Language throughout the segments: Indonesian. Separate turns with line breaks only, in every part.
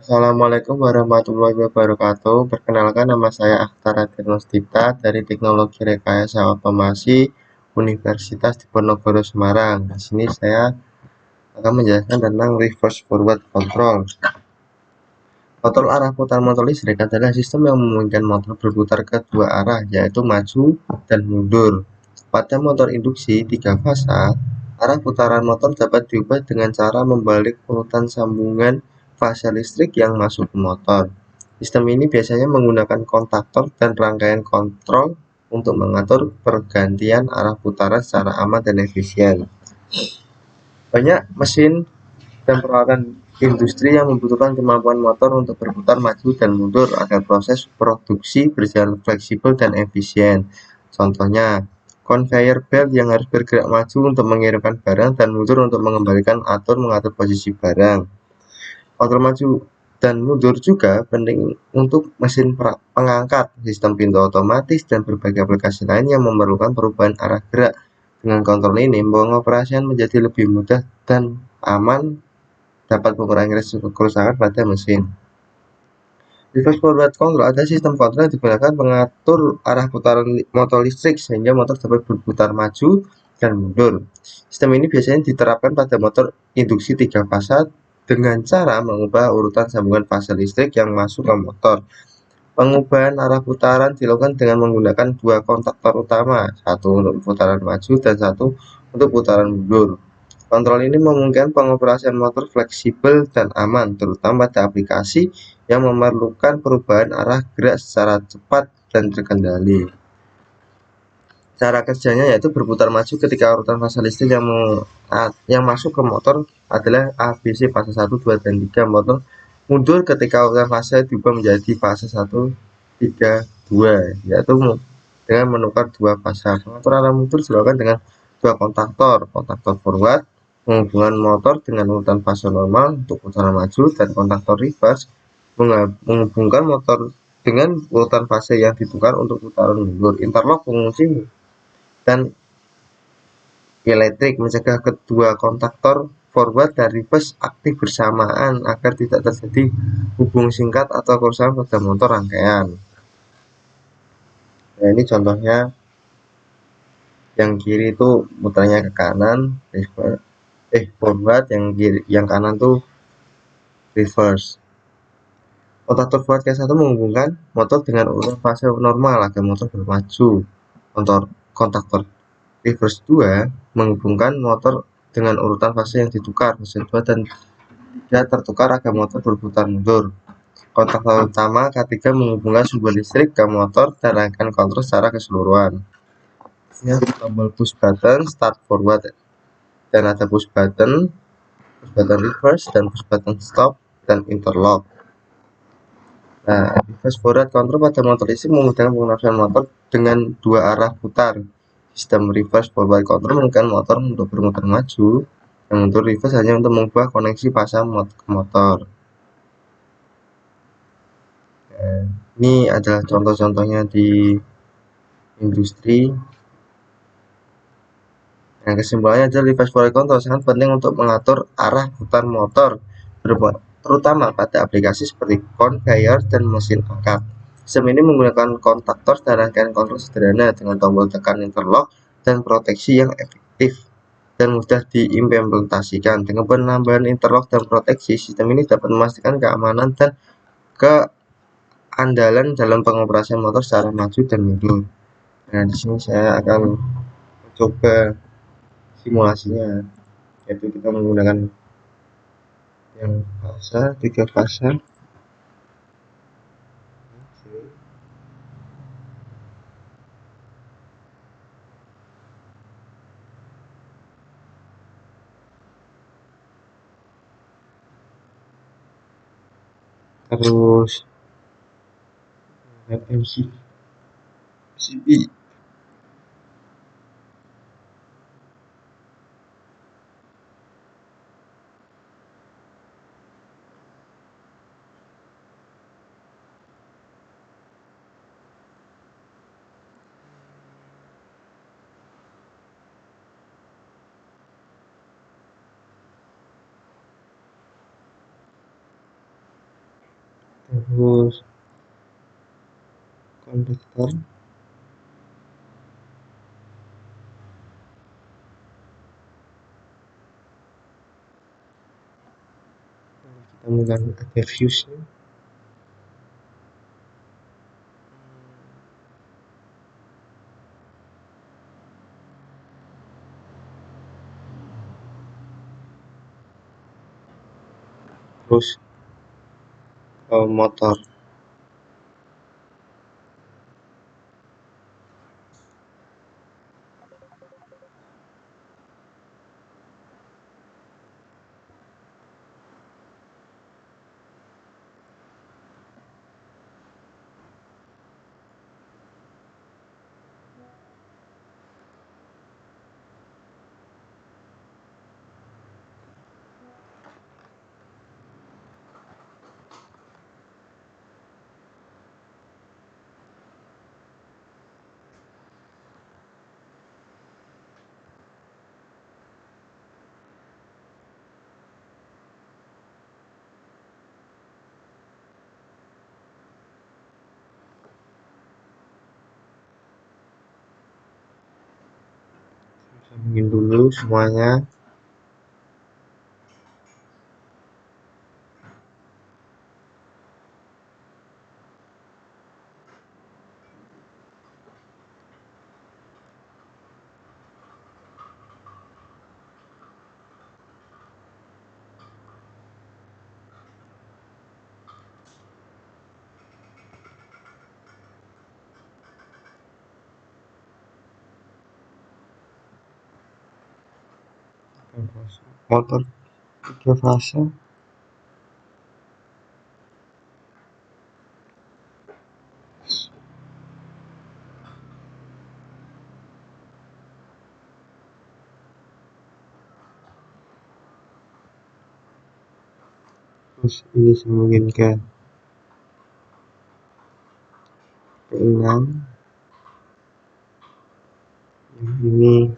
Assalamualaikum warahmatullahi wabarakatuh. Perkenalkan, nama saya Akhtar Diagnostika dari Teknologi Rekayasa Otomasi Universitas Diponegoro Semarang. Di sini saya akan menjelaskan tentang reverse forward control. Kontrol arah putar motor listrik adalah sistem yang memungkinkan motor berputar ke dua arah, yaitu maju dan mundur. Pada motor induksi 3 fasa, arah putaran motor dapat diubah dengan cara membalik urutan sambungan fase listrik yang masuk ke motor. Sistem ini biasanya menggunakan kontaktor dan rangkaian kontrol untuk mengatur pergantian arah putaran secara aman dan efisien. Banyak mesin dan peralatan industri yang membutuhkan kemampuan motor untuk berputar maju dan mundur agar proses produksi berjalan fleksibel dan efisien. Contohnya, conveyor belt yang harus bergerak maju untuk mengirimkan barang dan mundur untuk mengembalikan atau mengatur posisi barang. Kontrol maju dan mundur juga penting untuk mesin pengangkat, sistem pintu otomatis, dan berbagai aplikasi lain yang memerlukan perubahan arah gerak. Dengan kontrol ini, pengoperasian menjadi lebih mudah dan aman, dapat mengurangi risiko kerusakan pada mesin. Reverse forward control adalah sistem kontrol yang digunakan mengatur arah putaran motor listrik sehingga motor dapat berputar maju dan mundur. Sistem ini biasanya diterapkan pada motor induksi 3 fasa dengan cara mengubah urutan sambungan fase listrik yang masuk ke motor. Pengubahan arah putaran dilakukan dengan menggunakan dua kontaktor utama, satu untuk putaran maju dan satu untuk putaran mundur. Kontrol ini memungkinkan pengoperasian motor fleksibel dan aman, terutama pada aplikasi yang memerlukan perubahan arah gerak secara cepat dan terkendali. Cara kerjanya yaitu berputar maju ketika urutan fase listrik yang masuk ke motor adalah A, B, C, fase 1, 2, dan 3. Motor mundur ketika urutan fase diubah menjadi fase 1, 3, 2, yaitu dengan menukar dua fase. Pengatur arah mundur dilakukan dengan dua kontaktor forward menghubungkan motor dengan urutan fase normal untuk putaran maju, dan kontaktor reverse menghubungkan motor dengan urutan fase yang ditukar untuk putaran mundur. Interlock pengunci dan elektrik mencegah kedua kontaktor forward dan reverse aktif bersamaan agar tidak terjadi hubung singkat atau kerusakan pada motor rangkaian. Nah, ini contohnya, yang kiri itu muternya ke kanan, forward, yang kanan tuh reverse. Kontaktor forward ke satu menghubungkan motor dengan urutan fase normal agar motor bermaju. Kontaktor reverse 2 menghubungkan motor dengan urutan fase yang ditukar, fase 2 dan 3 tertukar agar motor berputar mundur. Kontaktor utama K3 menghubungkan sumber listrik ke motor dan rangkaian kontrol secara keseluruhan. Ini tombol push button start forward, dan ada push button reverse, dan push button stop, dan interlock. Nah, reverse forward control pada motor listrik memudahkan pengoperasian motor dengan dua arah putar. Sistem reverse forward control memungkinkan motor untuk bermuter maju, dan mundur reverse hanya untuk mengubah koneksi fasa ke motor. Nah, ini adalah contoh-contohnya di industri. Yang kesimpulannya adalah reverse forward control sangat penting untuk mengatur arah putar motor, terutama pada aplikasi seperti conveyor dan mesin angkat. Sistem ini menggunakan kontaktor dan rangkaian kontrol sederhana dengan tombol tekan interlock dan proteksi yang efektif dan mudah diimplementasikan. Dengan penambahan interlock dan proteksi, sistem ini dapat memastikan keamanan dan keandalan dalam pengoperasian motor secara maju dan mundur. Nah, di sini saya akan mencoba simulasinya, yaitu kita menggunakan yang fasa 3 fasa. Terus MCB, terus konduktor, kita ada fuse-nya, terus motor. Sambungin dulu semuanya. Motor 3 fase, terus ini sambungin ke P6, yang ini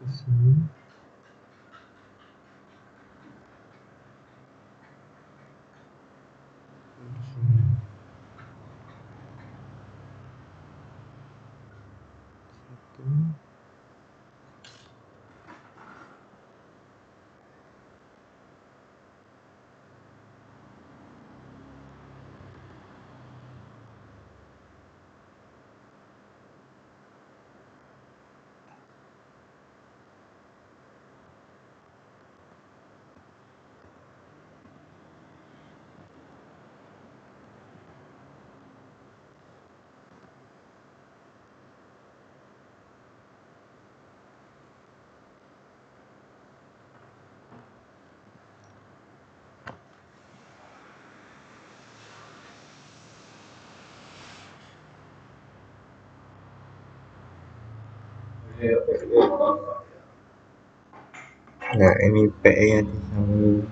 ke sini, satu, nah ini PE yang disambungin.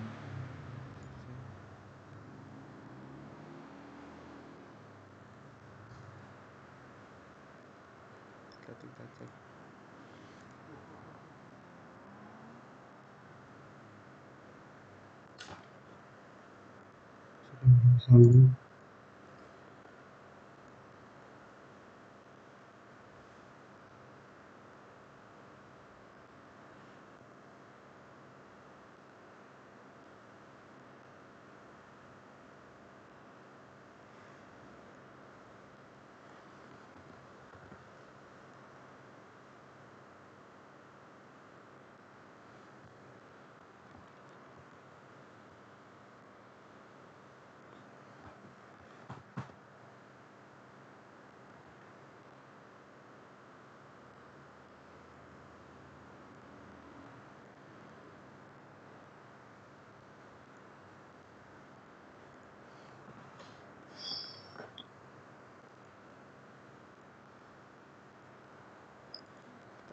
Kita cek sudah sambung.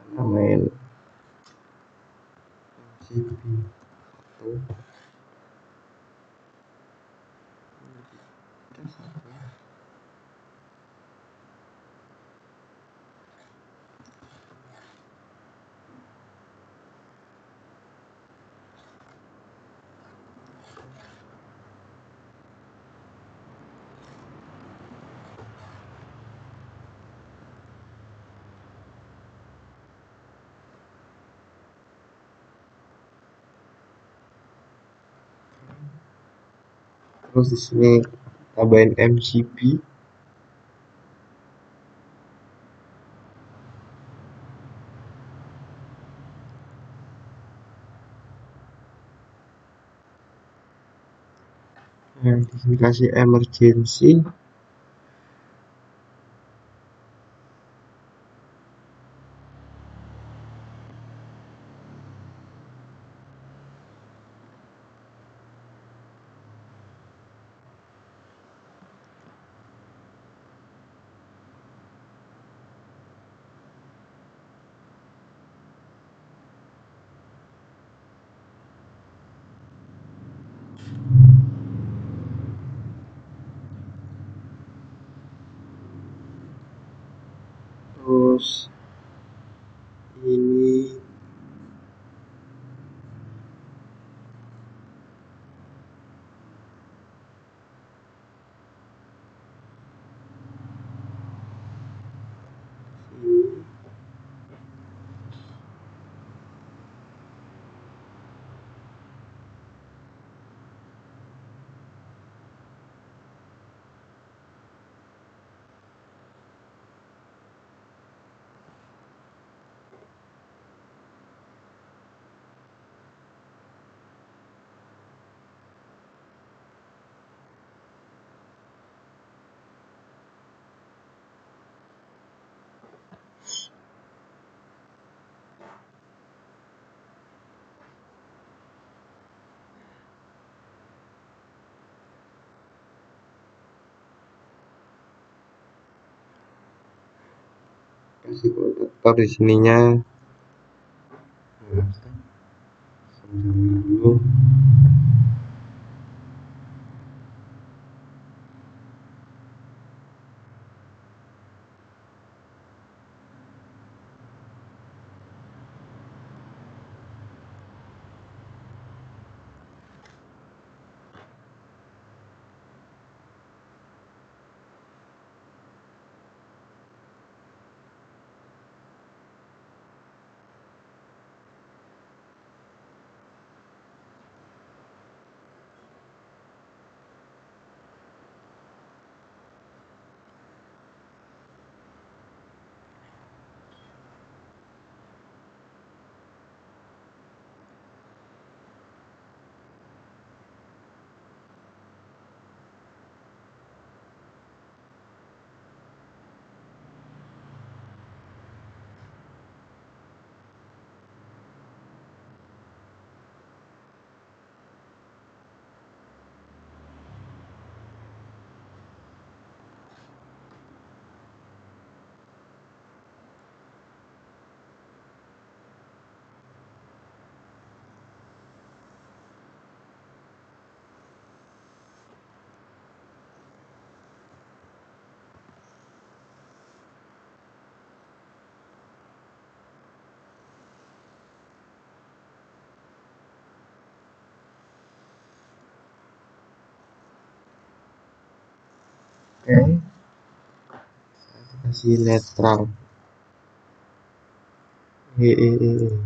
Namain MCB 1, kita satu, terus di sini tambahin MCB. Nah, di sini kasih emergency. Terus ini ini kasih kontaktor di sininya. Nah, sama dulu. Oke, kasih netral. Hehehe.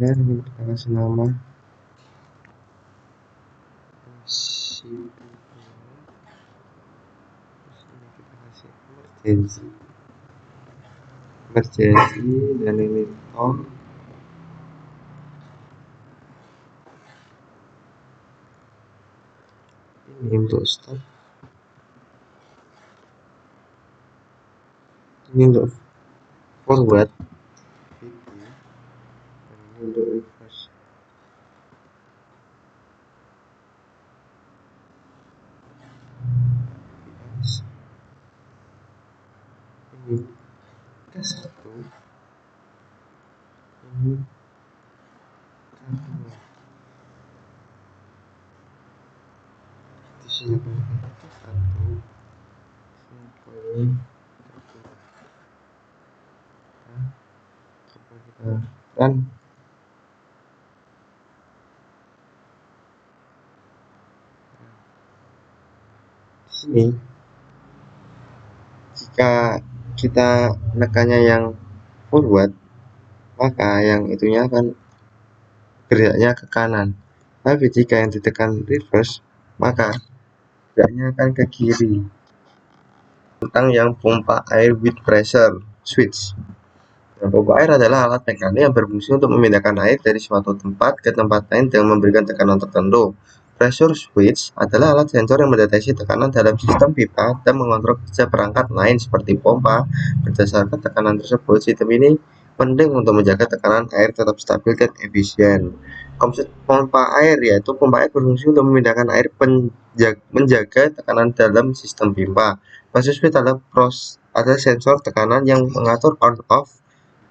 Ya, ini kita kasih nama MCB. Terus ini kita kasih emergency. Dan ini on. Ini untuk stop. Ini untuk forward. Dan ini untuk reverse. Ini K1, ini K2. Di sini pakai K1, sini poin K2. Nah, coba kita run. sini jika kita menekannya yang forward, maka yang itunya akan geraknya ke kanan. Tapi jika yang ditekan reverse, maka geraknya akan ke kiri. Tentang yang pompa air with pressure switch. Nah, pompa air adalah alat mekanik yang berfungsi untuk memindahkan air dari suatu tempat ke tempat lain dengan memberikan tekanan tertentu. Pressure switch adalah alat sensor yang mendeteksi tekanan dalam sistem pipa dan mengontrol kerja perangkat lain seperti pompa. Berdasarkan tekanan tersebut, sistem ini penting untuk menjaga tekanan air tetap stabil dan efisien. Konsep pompa air yaitu pompa air berfungsi untuk memindahkan air menjaga tekanan dalam sistem pipa. Pressure switch adalah sensor tekanan yang mengatur on-off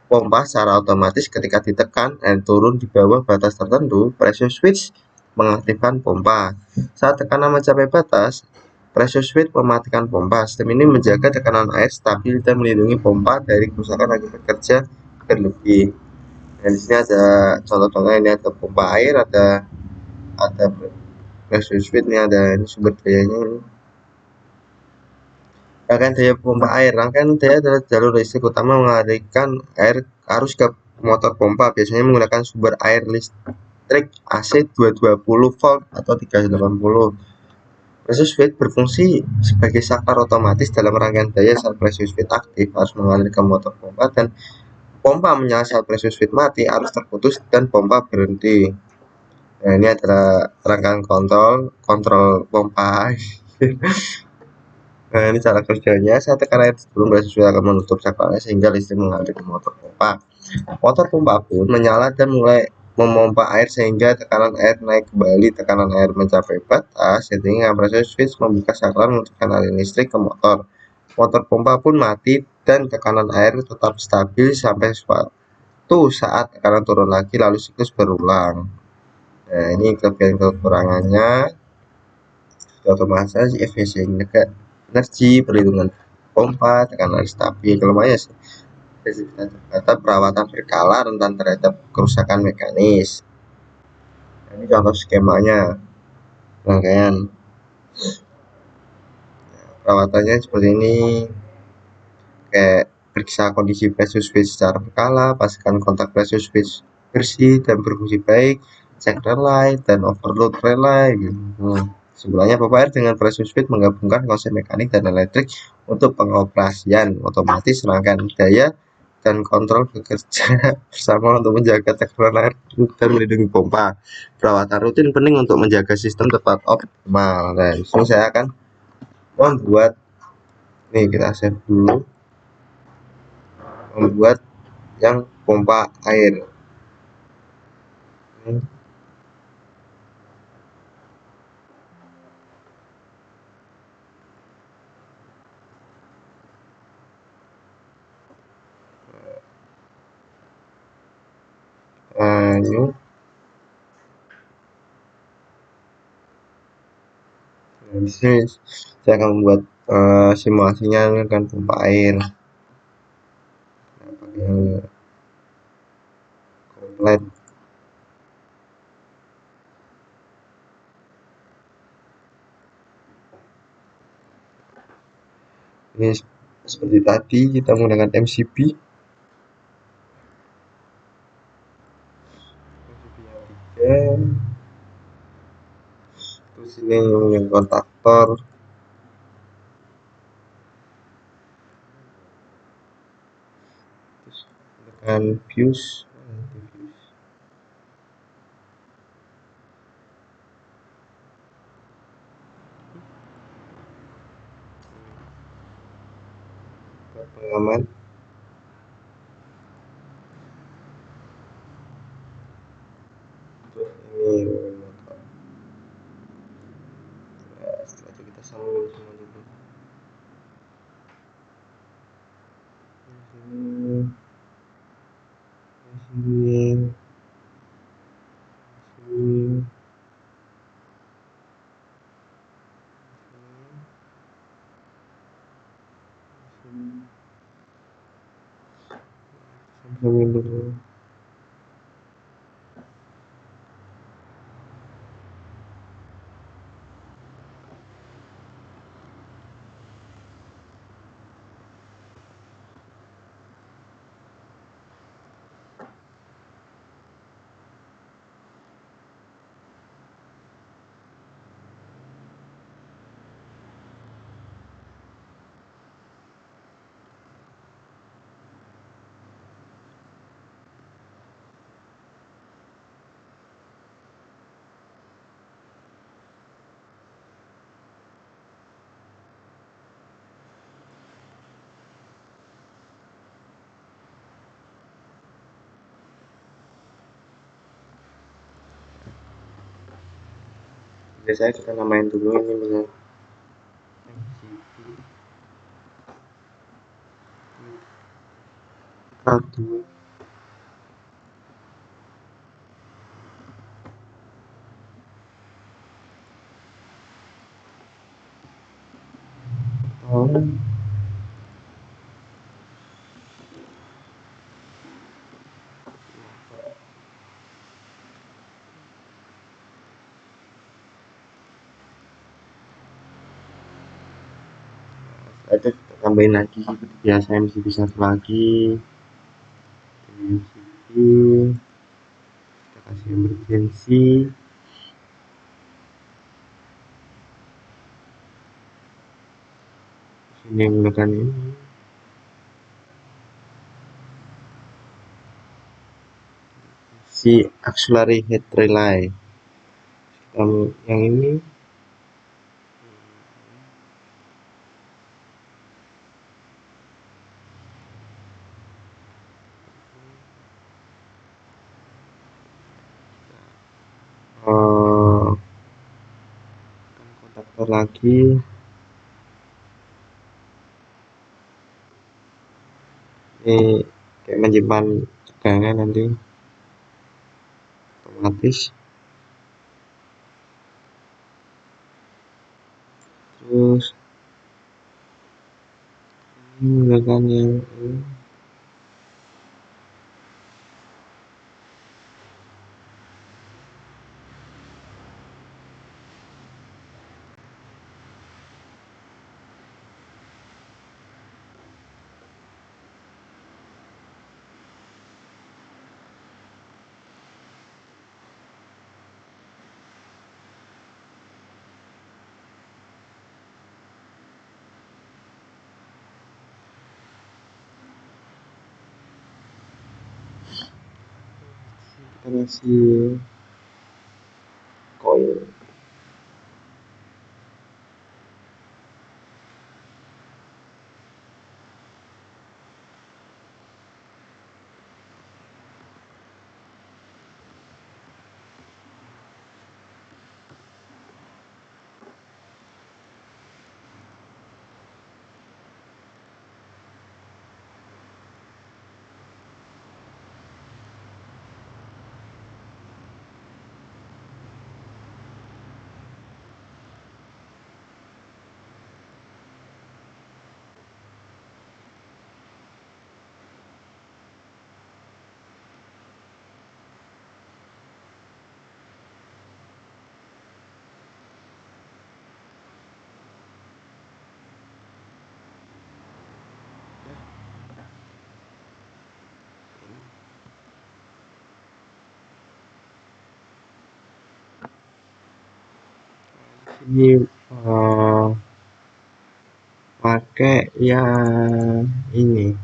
pompa secara otomatis. Ketika ditekan air turun di bawah batas tertentu, pressure switch mengaktifkan pompa. Saat tekanan mencapai batas, pressure switch mematikan pompa. Sistem ini menjaga tekanan air stabil dan melindungi pompa dari kerusakan akibat kerja berlebih. Dan di sini ada contoh-contoh, ini ada pompa air, ada pressure switch, ini ada ini sumber dayanya ini. Rangkaian daya pompa air. Rangkaian daya adalah jalur listrik utama mengalirkan air arus ke motor pompa, biasanya menggunakan sumber air listrik AC 220 volt atau 380. Pressure switch berfungsi sebagai saklar otomatis dalam rangkaian daya. Saat pressure switch aktif, harus mengalir ke motor pompa, dan pompa menyala. Saat pressure switch mati, arus terputus dan pompa berhenti. Nah, ini adalah rangkaian kontrol pompa. Nah, ini cara kerjanya. Saat tekan air sebelum pressure switch akan menutup saklarnya sehingga listrik mengalir ke motor pompa. Motor pompa pun menyala dan mulai memompa air sehingga tekanan air naik kembali. Tekanan air mencapai batas, sehingga pressure switch membuka saklar menutupkan aliran listrik ke motor. Motor pompa pun mati dan tekanan air tetap stabil sampai suatu saat tekanan turun lagi, lalu siklus berulang. Nah, ini kelebihan kekurangannya. Otomatis efisien energi, perlindungan pompa, tekanan air stabil. Kelemahannya sih terhadap perawatan berkala, rentan terhadap kerusakan mekanis. Nah, ini contoh skemanya rangkaian. Perawatannya seperti ini, kayak periksa kondisi pressure switch secara berkala, pastikan kontak pressure switch bersih dan berfungsi baik, cek relay dan overload relay gitu. Sebenarnya pompa air dengan pressure switch menggabungkan konsep mekanik dan elektrik untuk pengoperasian otomatis rangkaian daya dan kontrol bekerja bersama untuk menjaga tekanan air dan melindungi pompa. Perawatan rutin penting untuk menjaga sistem tetap optimal. Dan di sini saya akan membuat, nih kita save dulu, membuat yang pompa air. Ini new. Nah, di sini saya akan membuat simulasinya dengan pompa air. Nah, pakai komplit. Ini seperti tadi kita menggunakan MCB. Terus ini yang kontaktor. Terus dengan fuse. Pengaman. Terus ini motor. Nah, setelah itu kita sambung semua dulu. Sini. Sambungin dulu. Oke, saya kita namain dulu ini misalnya MCP satu. Oh, itu kita tambahin lagi seperti biasa MCP satu lagi, MCP kita kasih emergency. Ini menggunakan ini si auxiliary head relay. Yang ini kontaktor lagi, ini kayak menyimpan tegangan nanti otomatis. Terus ini menggunakan yang ini. Kita kasih koin. Ini pakai yang ini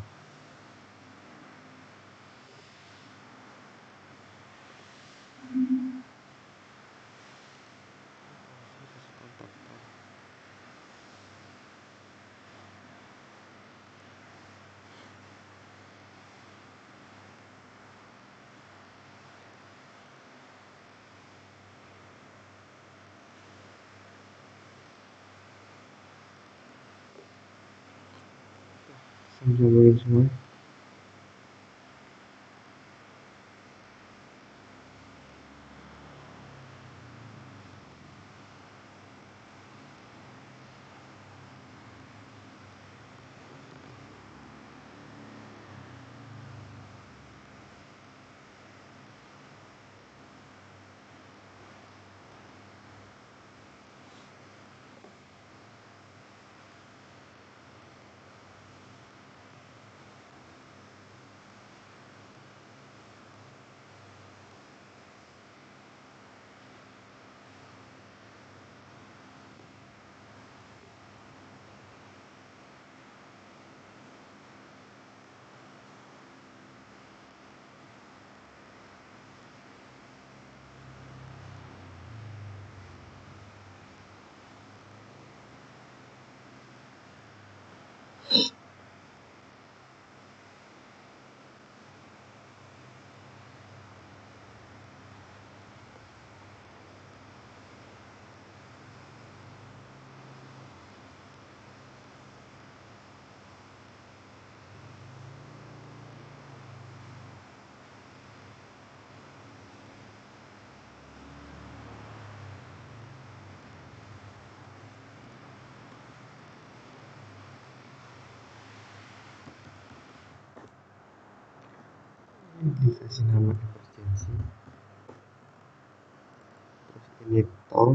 sambil semua. dikasih nama emergency, terus ini tol.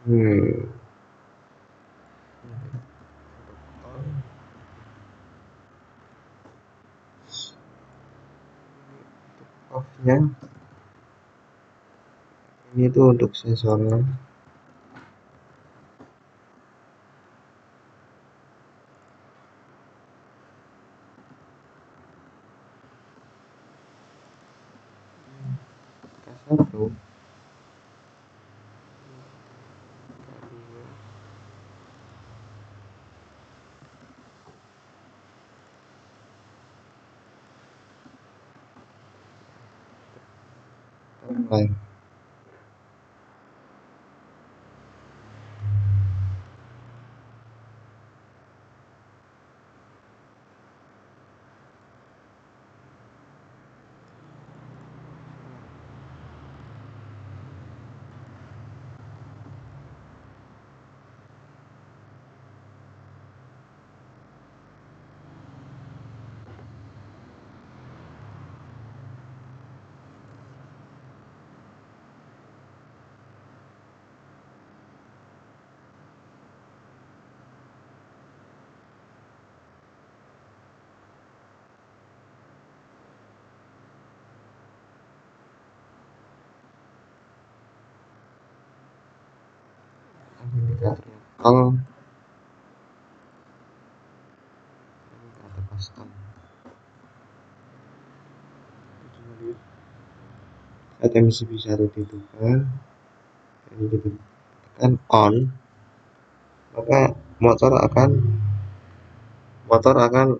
Tol off nya, ini tuh untuk sensornya. K1, K2, mulai. Indikatornya tol, indikator custom. Saat emisi bisa ditentukan, ini kita tekan on, maka motor akan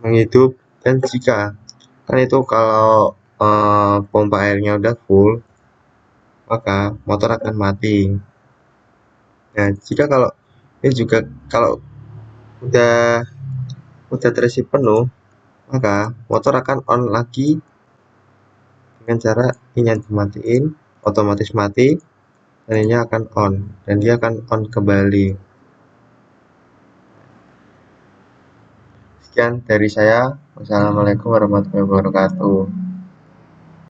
menghidup. Dan jika kan itu kalau pompa airnya udah full, maka motor akan mati. Nah, jika kalau ini juga kalau udah terisi penuh, maka motor akan on lagi dengan cara ini dimatiin, otomatis mati, dan ini akan on, dan dia akan on kembali. Sekian dari saya. Wassalamualaikum warahmatullahi wabarakatuh.